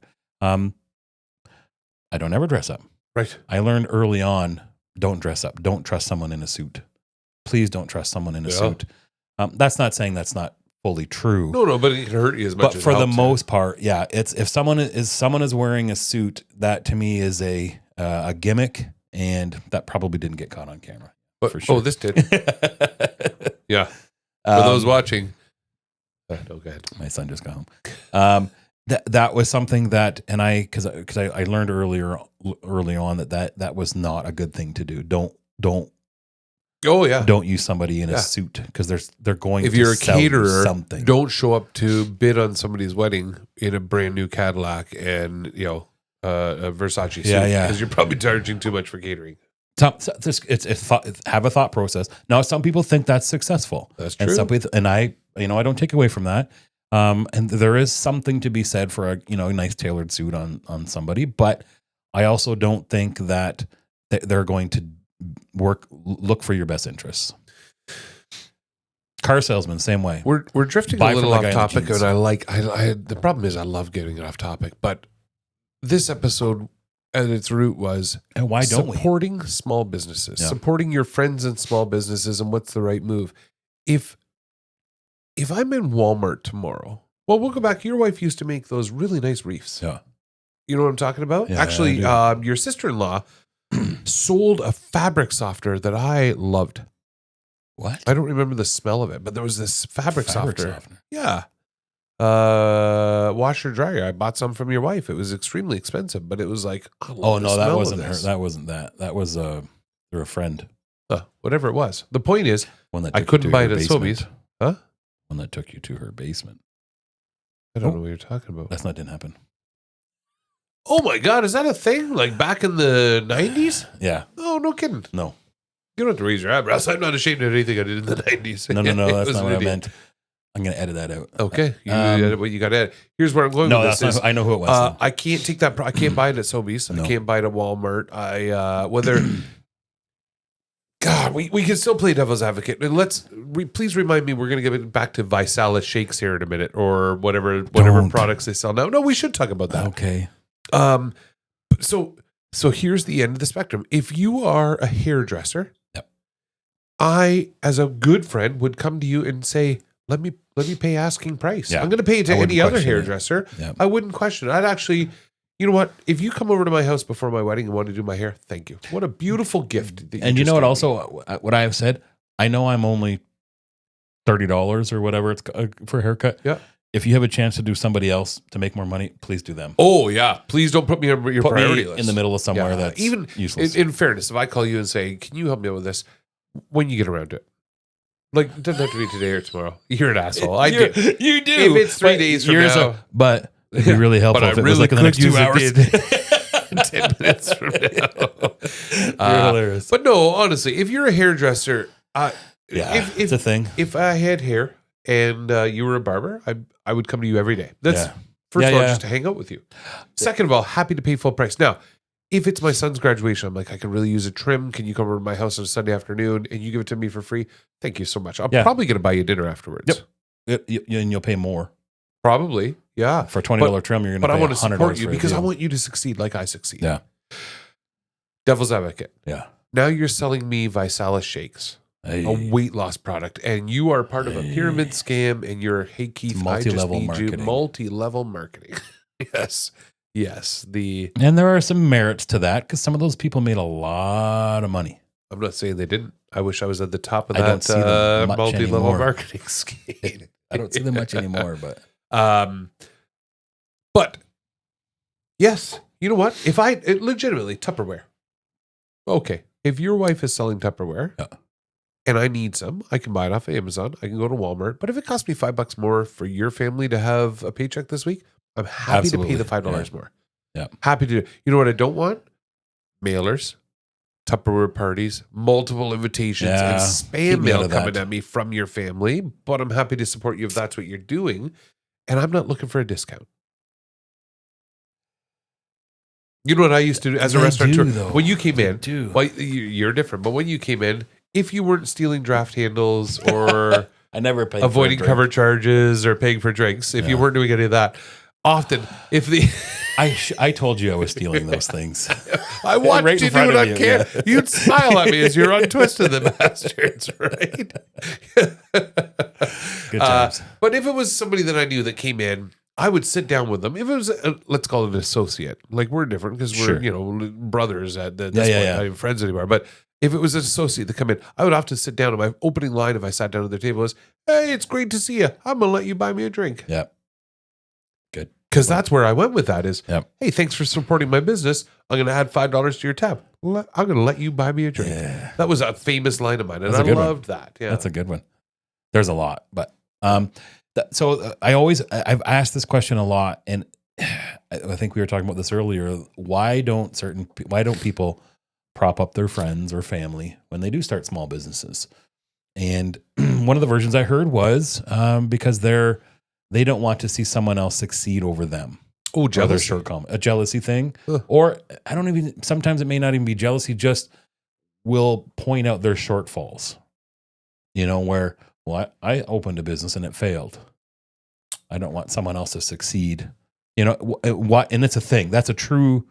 [SPEAKER 2] I don't ever dress up.
[SPEAKER 1] Right.
[SPEAKER 2] I learned early on, don't dress up. Don't trust someone in a suit. Please don't trust someone in a suit. That's not saying that's not fully true.
[SPEAKER 1] No, but it can hurt you as much as
[SPEAKER 2] for the most part, it's if someone is wearing a suit, that to me is a gimmick, and that probably didn't get caught on camera.
[SPEAKER 1] But,
[SPEAKER 2] for sure.
[SPEAKER 1] Oh, this did. Yeah. For those watching. No, go ahead.
[SPEAKER 2] My son just got home. That was something that, and because I learned early on that was not a good thing to do. Don't use somebody in a suit because they're going.
[SPEAKER 1] If
[SPEAKER 2] to
[SPEAKER 1] you're a
[SPEAKER 2] sell you
[SPEAKER 1] caterer,
[SPEAKER 2] something.
[SPEAKER 1] Don't show up to bid on somebody's wedding in a brand new Cadillac and a Versace suit. Because you're probably charging too much for catering. Have a thought process. Now, some people think that's successful.
[SPEAKER 2] That's true. And some people, and I don't take away from that. And there is something to be said for a nice tailored suit on somebody, but I also don't think that they're going to look for your best interests. Car salesman, same way.
[SPEAKER 1] We're drifting a little off topic, and I the problem is I love getting off topic, but this episode at its root was
[SPEAKER 2] and why don't
[SPEAKER 1] supporting small businesses, supporting your friends in small businesses, and what's the right move. If I'm in Walmart tomorrow, well, we'll go back. Your wife used to make those really nice wreaths.
[SPEAKER 2] Yeah.
[SPEAKER 1] You know what I'm talking about?
[SPEAKER 2] Yeah,
[SPEAKER 1] actually, your sister-in-law sold a fabric softener that I loved.
[SPEAKER 2] What?
[SPEAKER 1] I don't remember the smell of it, but there was this fabric softener. Yeah. Washer dryer. I bought some from your wife. It was extremely expensive, but it was like,
[SPEAKER 2] oh no, that wasn't her. That wasn't that. That was through a friend.
[SPEAKER 1] Whatever it was. The point is,
[SPEAKER 2] one that
[SPEAKER 1] I couldn't buy it at Sobeys. Huh?
[SPEAKER 2] One that took you to her basement.
[SPEAKER 1] I don't know what you're talking about.
[SPEAKER 2] That's not didn't happen.
[SPEAKER 1] Oh my God, is that a thing? Like back in the 90s?
[SPEAKER 2] Yeah.
[SPEAKER 1] Oh, no kidding.
[SPEAKER 2] No.
[SPEAKER 1] You don't have to raise your eyebrows. I'm not ashamed of anything I did in the 90s.
[SPEAKER 2] No, that's not what I meant. I'm going to edit that out.
[SPEAKER 1] Okay, you edit what you got to edit. Here's where I'm going.
[SPEAKER 2] No,
[SPEAKER 1] with
[SPEAKER 2] that's
[SPEAKER 1] this
[SPEAKER 2] not. I know who it was.
[SPEAKER 1] I can't take that. I can't buy it at Sobeys.
[SPEAKER 2] No.
[SPEAKER 1] I can't buy it at Walmart. Whether. God, we can still play devil's advocate. And please remind me, we're going to get back to Visalis shakes here in a minute, or whatever products they sell now. No, we should talk about that.
[SPEAKER 2] Okay.
[SPEAKER 1] So here's the end of the spectrum. If you are a hairdresser,
[SPEAKER 2] yep.
[SPEAKER 1] I, as a good friend, would come to you and say, let me pay asking price.
[SPEAKER 2] Yeah.
[SPEAKER 1] I'm going to pay it to any other hairdresser.
[SPEAKER 2] Yep.
[SPEAKER 1] I wouldn't question it. I'd actually, you know what? If you come over to my house before my wedding and want to do my hair, thank you. What a beautiful gift.
[SPEAKER 2] And you know what? Also, what I have said, I know I'm only $30 or whatever it's for a haircut.
[SPEAKER 1] Yeah.
[SPEAKER 2] If you have a chance to do somebody else to make more money, please do them.
[SPEAKER 1] Oh yeah, please don't put me on your priority list.
[SPEAKER 2] In the middle of somewhere that's
[SPEAKER 1] even
[SPEAKER 2] useless.
[SPEAKER 1] In fairness, if I call you and say, "Can you help me out with this?" When you get around to it, like it doesn't have to be today or tomorrow. You're an asshole. I do.
[SPEAKER 2] You do.
[SPEAKER 1] If it's 3 days from now,
[SPEAKER 2] but it'd be really helpful if it was like in the next 2 hours.
[SPEAKER 1] 10 minutes from now.
[SPEAKER 2] You're hilarious.
[SPEAKER 1] But no, honestly, if you're a hairdresser,
[SPEAKER 2] it's a thing.
[SPEAKER 1] If I had hair and you were a barber, I would come to you every day. That's first of all, just to hang out with you. Second of all, happy to pay full price. Now, if it's my son's graduation, I'm like, I could really use a trim. Can you come over to my house on a Sunday afternoon and you give it to me for free? Thank you so much. I'm probably going to buy you dinner afterwards.
[SPEAKER 2] Yep. And you'll pay more.
[SPEAKER 1] Probably, yeah.
[SPEAKER 2] For a $20 trim, you're going to pay $100.
[SPEAKER 1] But I want to support you because I want you to succeed like I succeed.
[SPEAKER 2] Yeah.
[SPEAKER 1] Devil's advocate.
[SPEAKER 2] Yeah.
[SPEAKER 1] Now you're selling me Visalis shakes. A weight loss product, and you are part of a pyramid scam, and you're, hey Keith,
[SPEAKER 2] multi-level marketing.
[SPEAKER 1] Multi-level marketing. Yes.
[SPEAKER 2] And there are some merits to that because some of those people made a lot of money.
[SPEAKER 1] I'm not saying they didn't. I wish I was at the top of
[SPEAKER 2] I don't see them
[SPEAKER 1] that
[SPEAKER 2] much
[SPEAKER 1] multi-level
[SPEAKER 2] anymore.
[SPEAKER 1] marketing scheme.
[SPEAKER 2] I don't see them much anymore, but
[SPEAKER 1] but yes, you know what? If legitimately Tupperware, okay, if your wife is selling Tupperware.
[SPEAKER 2] Yeah.
[SPEAKER 1] And I need some, I can buy it off of Amazon. I can go to Walmart. But if it costs me $5 more for your family to have a paycheck this week, I'm happy to pay the $5 more.
[SPEAKER 2] Yeah.
[SPEAKER 1] Happy to. You know what I don't want? Mailers, Tupperware parties, multiple invitations, and spam mail coming at me from your family. But I'm happy to support you if that's what you're doing. And I'm not looking for a discount. You know what I used to do as a restaurateur? When you came in, well, you're different. But when you came in, if you weren't stealing draft handles or
[SPEAKER 2] I never paid
[SPEAKER 1] avoiding cover charges or paying for drinks, if you weren't doing any of that, often if the
[SPEAKER 2] I told you I was stealing those things.
[SPEAKER 1] I watched you do it on camera. Yeah. You'd smile at me as you're untwisted the bastards, right?
[SPEAKER 2] Good times.
[SPEAKER 1] But if it was somebody that I knew that came in, I would sit down with them. If it was, let's call it an associate, like we're different because we're brothers at this point, not even friends anymore. But if it was an associate that come in, I would often sit down. And my opening line, if I sat down at their table, was, "Hey, it's great to see you. I'm gonna let you buy me a drink."
[SPEAKER 2] Yeah, good.
[SPEAKER 1] Because that's where I went with that. Is hey, thanks for supporting my business. I'm gonna add $5 to your tab. I'm gonna let you buy me a drink. Yeah. That was a famous line of mine, and I loved that. Yeah,
[SPEAKER 2] that's a good one. There's a lot, but I've asked this question a lot, and I think we were talking about this earlier. Why don't people prop up their friends or family when they do start small businesses? And one of the versions I heard was because they don't want to see someone else succeed over them.
[SPEAKER 1] Oh, jealousy.
[SPEAKER 2] A jealousy thing. Or sometimes it may not even be jealousy, just will point out their shortfalls. Where, well, I opened a business and it failed. I don't want someone else to succeed. And it's a thing. That's a true,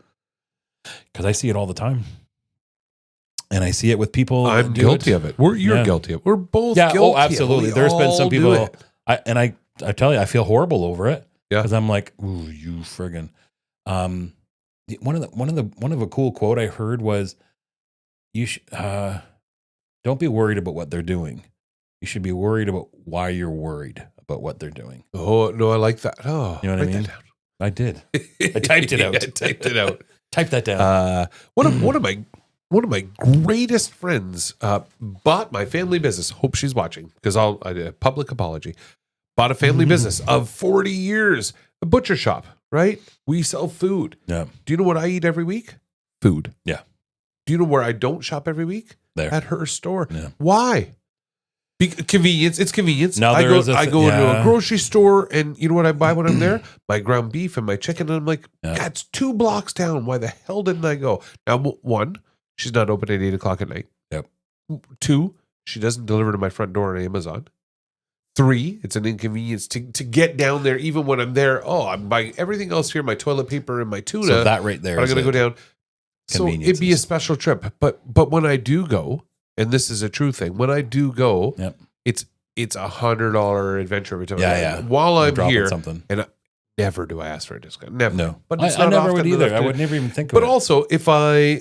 [SPEAKER 2] because I see it all the time. And I see it with people.
[SPEAKER 1] I'm guilty of it. You're guilty of it. We're both guilty.
[SPEAKER 2] Oh, absolutely. There's been some people, I tell you, I feel horrible over it.
[SPEAKER 1] Yeah.
[SPEAKER 2] Because I'm like, ooh, you friggin'. One of a cool quote I heard was, don't be worried about what they're doing. You should be worried about why you're worried about what they're doing.
[SPEAKER 1] Oh, no, I like that. Oh,
[SPEAKER 2] you know what I mean?
[SPEAKER 1] That down.
[SPEAKER 2] I did. I typed it out. Type that down.
[SPEAKER 1] One of my greatest friends bought my family business. Hope she's watching because I did a public apology. Bought a family business of 40 years, a butcher shop, right? We sell food.
[SPEAKER 2] Yeah.
[SPEAKER 1] Do you know what I eat every week? Food.
[SPEAKER 2] Yeah.
[SPEAKER 1] Do you know where I don't shop every week?
[SPEAKER 2] There.
[SPEAKER 1] At her store.
[SPEAKER 2] Yeah.
[SPEAKER 1] Why? Convenience. It's convenience.
[SPEAKER 2] Now
[SPEAKER 1] I
[SPEAKER 2] there
[SPEAKER 1] go,
[SPEAKER 2] is a
[SPEAKER 1] I go into
[SPEAKER 2] yeah.
[SPEAKER 1] a grocery store, and you know what I buy when I'm there? My ground beef and my chicken. And I'm like,
[SPEAKER 2] Yeah.
[SPEAKER 1] God, it's 2 blocks down. Why the hell didn't I go? Now, one, she's not open at 8 o'clock at night.
[SPEAKER 2] Yep.
[SPEAKER 1] 2, she doesn't deliver to my front door on Amazon. 3, it's an inconvenience to get down there even when I'm there. Oh, I'm buying everything else here, my toilet paper and my tuna.
[SPEAKER 2] So that right there.
[SPEAKER 1] But I'm going to go down. So it'd be a
[SPEAKER 2] Conveniences.
[SPEAKER 1] special trip. But when I do go, and this is a true thing, when I do go,
[SPEAKER 2] Yep.
[SPEAKER 1] it's $100 adventure every time.
[SPEAKER 2] Yeah.
[SPEAKER 1] While I'm
[SPEAKER 2] Dropping
[SPEAKER 1] here,
[SPEAKER 2] something.
[SPEAKER 1] and never do I ask for a discount. Never.
[SPEAKER 2] No,
[SPEAKER 1] But
[SPEAKER 2] I
[SPEAKER 1] it's not
[SPEAKER 2] never
[SPEAKER 1] often
[SPEAKER 2] would either.
[SPEAKER 1] enough
[SPEAKER 2] I
[SPEAKER 1] to-
[SPEAKER 2] would never even think of
[SPEAKER 1] But
[SPEAKER 2] it.
[SPEAKER 1] also, if I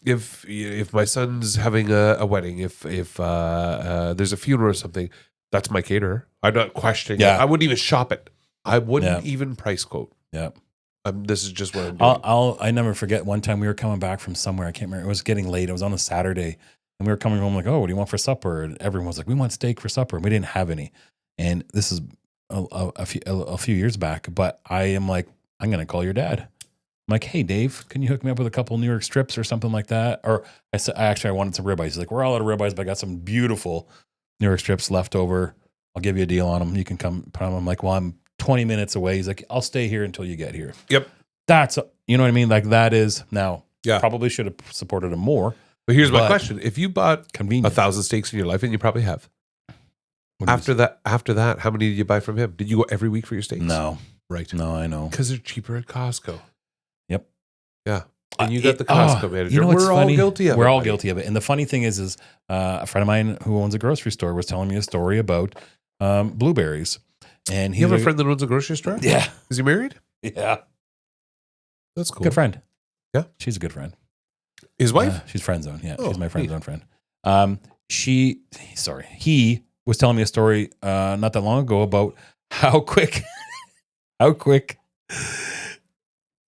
[SPEAKER 1] if my son's having a wedding, if there's a funeral or something, that's my caterer. I'm not questioning
[SPEAKER 2] Yeah.
[SPEAKER 1] it. I wouldn't even shop it. I wouldn't
[SPEAKER 2] Yeah.
[SPEAKER 1] even price quote.
[SPEAKER 2] Yeah.
[SPEAKER 1] This is just what I'm doing.
[SPEAKER 2] I never forget one time we were coming back from somewhere. I can't remember. It was getting late. It was on a Saturday, and we were coming home like, "Oh, what do you want for supper?" And everyone was like, "We want steak for supper." And we didn't have any. And this is a few years back. But I am like, I'm going to call your dad. I'm like, "Hey, Dave, can you hook me up with a couple New York strips or something like that?" Or I said, I wanted some ribeyes. He's like, "We're all out of ribeyes, but I got some beautiful New York strips left over. I'll give you a deal on them. You can come." I'm like, "Well, I'm 20 minutes away." He's like, "I'll stay here until you get here."
[SPEAKER 1] Yep.
[SPEAKER 2] That's, you know what I mean? Like that is now,
[SPEAKER 1] Yeah.
[SPEAKER 2] probably should have supported him more.
[SPEAKER 1] But here's my
[SPEAKER 2] But-
[SPEAKER 1] question: if you bought
[SPEAKER 2] Convenient.
[SPEAKER 1] 1,000 steaks in your life, and you probably have,
[SPEAKER 2] What do you
[SPEAKER 1] after that, how many did you buy from him? Did you go every week for your steaks?
[SPEAKER 2] No,
[SPEAKER 1] Right.
[SPEAKER 2] no, I know.
[SPEAKER 1] Because they're cheaper at Costco.
[SPEAKER 2] Yep.
[SPEAKER 1] Yeah. And you got the Costco manager.
[SPEAKER 2] You know what's
[SPEAKER 1] We're
[SPEAKER 2] funny?
[SPEAKER 1] all guilty of it.
[SPEAKER 2] We're all
[SPEAKER 1] buddy.
[SPEAKER 2] guilty of it. And the funny thing is a friend of mine who owns a grocery store was telling me a story about blueberries. And he
[SPEAKER 1] You have a friend that owns a grocery store?
[SPEAKER 2] Yeah.
[SPEAKER 1] Is he married?
[SPEAKER 2] Yeah.
[SPEAKER 1] That's cool.
[SPEAKER 2] Good friend.
[SPEAKER 1] Yeah.
[SPEAKER 2] She's a good friend.
[SPEAKER 1] His wife?
[SPEAKER 2] She's friend zone. Yeah.
[SPEAKER 1] Oh,
[SPEAKER 2] She's my friend
[SPEAKER 1] neat.
[SPEAKER 2] zone friend. He was telling me a story not that long ago about how quick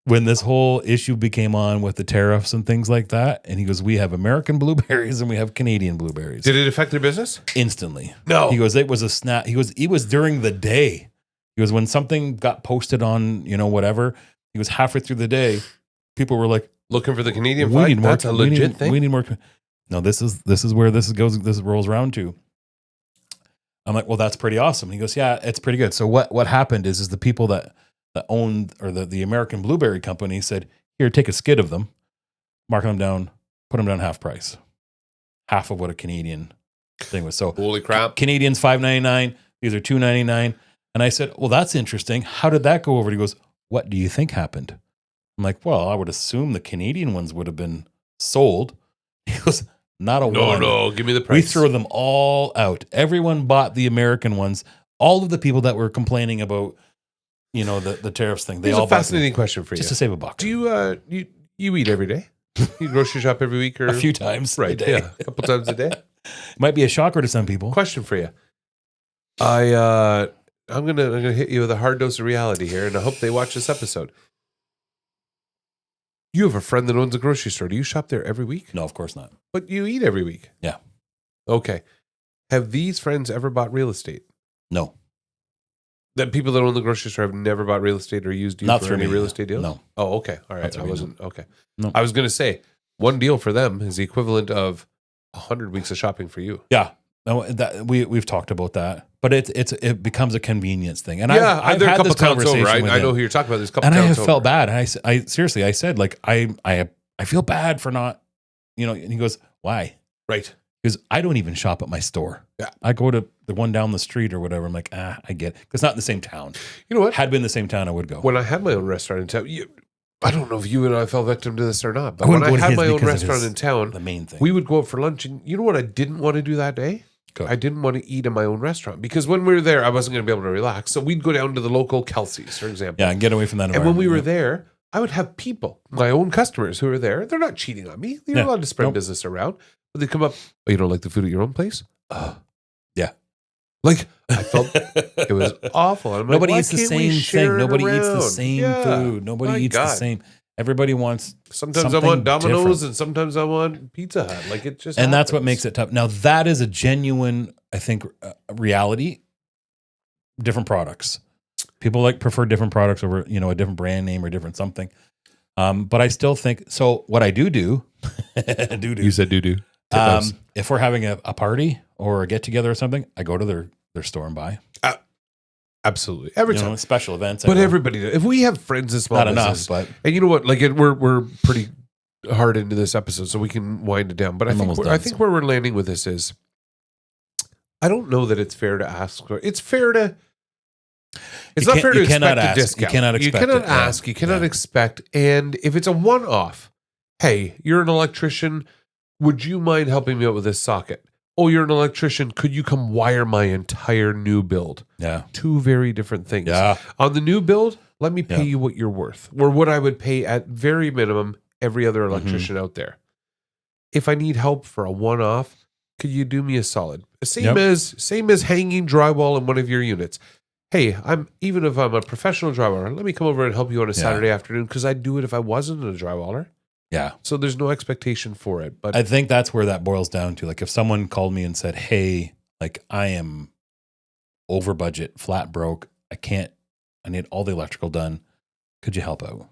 [SPEAKER 2] when this whole issue became on with the tariffs and things like that. And he goes, "We have American blueberries and we have Canadian blueberries."
[SPEAKER 1] Did it affect their business?
[SPEAKER 2] Instantly.
[SPEAKER 1] No.
[SPEAKER 2] He goes, "It was a snap." He was during the day. He goes, when something got posted on, whatever, he was halfway through the day, people were like,
[SPEAKER 1] Looking for the Canadian
[SPEAKER 2] "We
[SPEAKER 1] flag?
[SPEAKER 2] need more.
[SPEAKER 1] That's a legit thing.
[SPEAKER 2] We need more." No, this is where this rolls around to. I'm like, "Well, that's pretty awesome." He goes, "Yeah, it's pretty good." So what happened is the people that owned, or the American Blueberry Company said, "Here, take a skid of them, mark them down, put them down half price, half of what a Canadian thing was." So
[SPEAKER 1] Holy crap.
[SPEAKER 2] Canadians $5.99, these are $2.99. And I said, "Well, that's interesting. How did that go over?" He goes, "What do you think happened?" I'm like, "Well, I would assume the Canadian ones would have been sold." He goes, "Not a one.
[SPEAKER 1] No, give me the price.
[SPEAKER 2] We threw them all out. Everyone bought the American ones. All of the people that were complaining about, the tariffs thing, they
[SPEAKER 1] Here's
[SPEAKER 2] all
[SPEAKER 1] a
[SPEAKER 2] bought them
[SPEAKER 1] fascinating question for you.
[SPEAKER 2] just to save a buck.
[SPEAKER 1] Do you eat every day? You grocery shop every week or
[SPEAKER 2] A few times,
[SPEAKER 1] right?
[SPEAKER 2] a day.
[SPEAKER 1] Yeah, a couple times a day.
[SPEAKER 2] Might be a shocker to some people.
[SPEAKER 1] Question for you. I'm gonna hit you with a hard dose of reality here, and I hope they watch this episode. You have a friend that owns a grocery store. Do you shop there every week?
[SPEAKER 2] No, of course not.
[SPEAKER 1] But you eat every week.
[SPEAKER 2] Yeah.
[SPEAKER 1] Okay. Have these friends ever bought real estate?
[SPEAKER 2] No,
[SPEAKER 1] That people that own the grocery store have never bought real estate or used you
[SPEAKER 2] not
[SPEAKER 1] for
[SPEAKER 2] through
[SPEAKER 1] any
[SPEAKER 2] me.
[SPEAKER 1] real estate deals?
[SPEAKER 2] No,
[SPEAKER 1] Oh, okay. All right.
[SPEAKER 2] Not through
[SPEAKER 1] I
[SPEAKER 2] me,
[SPEAKER 1] wasn't okay.
[SPEAKER 2] No.
[SPEAKER 1] I was going to say one deal for them is the equivalent of 100 weeks of shopping for you.
[SPEAKER 2] yeah. No, that we've talked about that, but it becomes a convenience thing. And
[SPEAKER 1] Yeah,
[SPEAKER 2] I've
[SPEAKER 1] they're a
[SPEAKER 2] had
[SPEAKER 1] couple
[SPEAKER 2] this
[SPEAKER 1] towns over.
[SPEAKER 2] conversation with
[SPEAKER 1] I
[SPEAKER 2] him.
[SPEAKER 1] know who you're talking about. There's a couple
[SPEAKER 2] And I
[SPEAKER 1] towns
[SPEAKER 2] have
[SPEAKER 1] over.
[SPEAKER 2] felt bad. And I seriously, I said, like, I feel bad for not, and he goes, "Why?"
[SPEAKER 1] Right.
[SPEAKER 2] Because I don't even shop at my store.
[SPEAKER 1] Yeah.
[SPEAKER 2] I go to the one down the street or whatever. I'm like, I get it. It's not in the same town.
[SPEAKER 1] You know what?
[SPEAKER 2] Had been the same town, I would go.
[SPEAKER 1] When I had my own restaurant in town, I don't know if you and I fell victim to this or not, but
[SPEAKER 2] I
[SPEAKER 1] when
[SPEAKER 2] wouldn't
[SPEAKER 1] I
[SPEAKER 2] go to
[SPEAKER 1] had
[SPEAKER 2] his
[SPEAKER 1] my own
[SPEAKER 2] because of
[SPEAKER 1] restaurant
[SPEAKER 2] his-
[SPEAKER 1] in town,
[SPEAKER 2] the main thing.
[SPEAKER 1] we would go out for lunch. And you know what I didn't want to do that day?
[SPEAKER 2] Go.
[SPEAKER 1] I didn't want to eat in my own restaurant because when we were there, I wasn't going to be able to relax. So we'd go down to the local Kelsey's, for example.
[SPEAKER 2] Yeah, and get away from that
[SPEAKER 1] And
[SPEAKER 2] environment.
[SPEAKER 1] when we were
[SPEAKER 2] Yeah.
[SPEAKER 1] there, I would have people, my own customers who are there. They're not cheating on me. They're
[SPEAKER 2] Yeah.
[SPEAKER 1] allowed to spread
[SPEAKER 2] Nope.
[SPEAKER 1] business around. But they come up, "Oh, you don't like the food at your own place?"
[SPEAKER 2] Yeah.
[SPEAKER 1] Like, I felt it was awful. I'm like,
[SPEAKER 2] Nobody
[SPEAKER 1] why
[SPEAKER 2] eats the
[SPEAKER 1] can't we
[SPEAKER 2] same
[SPEAKER 1] share
[SPEAKER 2] thing.
[SPEAKER 1] it
[SPEAKER 2] Nobody eats the
[SPEAKER 1] around?
[SPEAKER 2] same
[SPEAKER 1] Yeah.
[SPEAKER 2] food. Nobody
[SPEAKER 1] My
[SPEAKER 2] eats
[SPEAKER 1] God.
[SPEAKER 2] the same. Everybody wants,
[SPEAKER 1] Sometimes I
[SPEAKER 2] something
[SPEAKER 1] want Domino's
[SPEAKER 2] different.
[SPEAKER 1] and sometimes I want Pizza Hut. Like, it just
[SPEAKER 2] and that's what
[SPEAKER 1] happens.
[SPEAKER 2] makes it tough. Now that is a genuine, I think, reality. Different products. People prefer different products over, a different brand name or different something. But I still think, so what I do,
[SPEAKER 1] You said do.
[SPEAKER 2] if we're having a party or a get together or something, I go to their store and buy.
[SPEAKER 1] Absolutely. Every time.
[SPEAKER 2] Special events.
[SPEAKER 1] But everybody, if we have friends in small
[SPEAKER 2] not
[SPEAKER 1] business,
[SPEAKER 2] enough, but
[SPEAKER 1] and you know what, like we're pretty hard into this episode, so we can wind it down. But I think where we're landing with this is, I don't know that it's fair to ask. It's fair to. It's not fair to expect a discount.
[SPEAKER 2] You cannot
[SPEAKER 1] ask. You cannot expect. And if it's a one-off, hey, you're an electrician. Would you mind helping me out with this socket? Oh, you're an electrician. Could you come wire my entire new build?
[SPEAKER 2] Yeah.
[SPEAKER 1] Two very different things.
[SPEAKER 2] Yeah.
[SPEAKER 1] On the new build, let me pay you what you're worth, or what I would pay at very minimum every other electrician out there. If I need help for a one-off, could you do me a solid? Same as hanging drywall in one of your units. Hey, even if I'm a professional drywaller, let me come over and help you on a Saturday afternoon, because I'd do it if I wasn't a drywaller.
[SPEAKER 2] Yeah.
[SPEAKER 1] So there's no expectation for it. But
[SPEAKER 2] I think that's where that boils down to. Like if someone called me and said, hey, like I am over budget, flat broke. I need all the electrical done. Could you help out?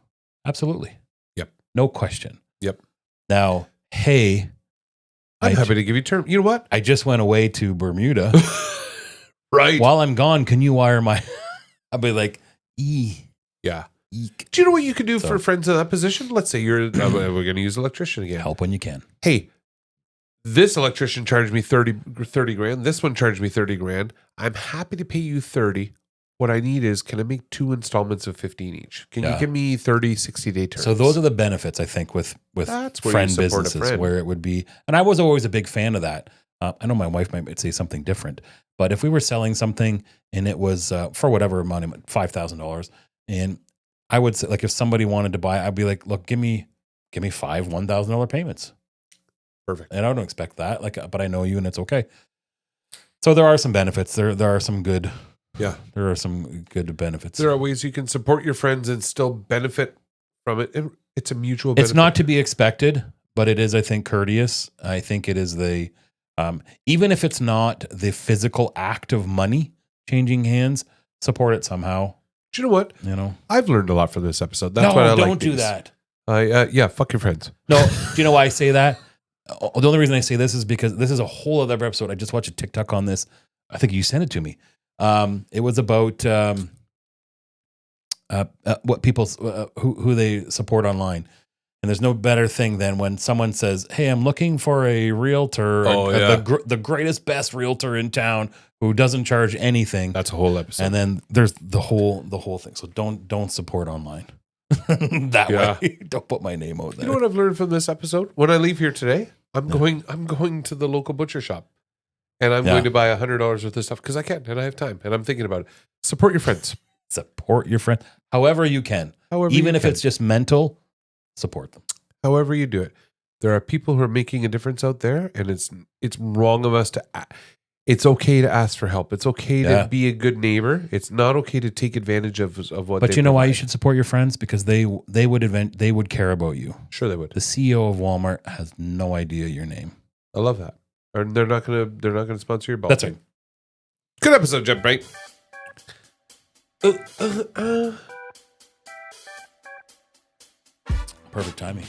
[SPEAKER 2] Absolutely.
[SPEAKER 1] Yep.
[SPEAKER 2] No question.
[SPEAKER 1] Yep.
[SPEAKER 2] Now, hey,
[SPEAKER 1] I'm happy to give you term. You know what?
[SPEAKER 2] I just went away to Bermuda.
[SPEAKER 1] Right.
[SPEAKER 2] While I'm gone, can you wire my, I'll be like,
[SPEAKER 1] yeah.
[SPEAKER 2] Eek.
[SPEAKER 1] Do you know what you could do for friends in that position? Let's say we're going to use electrician again.
[SPEAKER 2] Help when you can.
[SPEAKER 1] Hey, this electrician charged me 30 grand. This one charged me 30 grand. I'm happy to pay you 30. What I need is, can I make 2 installments of 15 each? Can you give me 30, 60-day terms?
[SPEAKER 2] So those are the benefits, I think, with friend businesses, where it would be. And I was always a big fan of that. I know my wife might say something different, but if we were selling something and it was for whatever amount, $5,000, and I would say, like, if somebody wanted to buy, I'd be like, look, give me 5 $1,000 payments.
[SPEAKER 1] Perfect.
[SPEAKER 2] And I don't expect that, but I know you, and it's okay. So there are some benefits. There are some good. Yeah, there are some good benefits.
[SPEAKER 1] There are ways you can support your friends and still benefit from it. It's a mutual benefit.
[SPEAKER 2] It's not to be expected, but it is, I think, courteous. I think it is even if it's not the physical act of money changing hands, support it somehow.
[SPEAKER 1] Do you know what? I've learned a lot from this episode. That's why I like
[SPEAKER 2] don't do that.
[SPEAKER 1] Fuck your friends.
[SPEAKER 2] No, do you know why I say that? The only reason I say this is because this is a whole other episode. I just watched a TikTok on this. I think you sent it to me. It was about what people who they support online, and there's no better thing than when someone says, "Hey, I'm looking for a realtor, the greatest, best realtor in town who doesn't charge anything."
[SPEAKER 1] That's a whole episode,
[SPEAKER 2] and then there's the whole thing. So don't support online that way. Don't put my name out there.
[SPEAKER 1] You know what I've learned from this episode? When I leave here today, I'm going to the local butcher shop. And I'm going to buy $100 worth of stuff because I can and I have time. And I'm thinking about it. Support your friends.
[SPEAKER 2] Support your friend. However you can. Even if it's just mental, support them.
[SPEAKER 1] However you do it. There are people who are making a difference out there, and it's wrong of us to. It's okay to ask for help. It's okay to be a good neighbor. It's not okay to take advantage of what.
[SPEAKER 2] But you know why you should support your friends? Because they would care about you.
[SPEAKER 1] Sure, they would.
[SPEAKER 2] The CEO of Walmart has no idea your name.
[SPEAKER 1] I love that. Or they're not gonna sponsor your ball.
[SPEAKER 2] That's right.
[SPEAKER 1] Good episode, Jet Bright.
[SPEAKER 2] Perfect timing.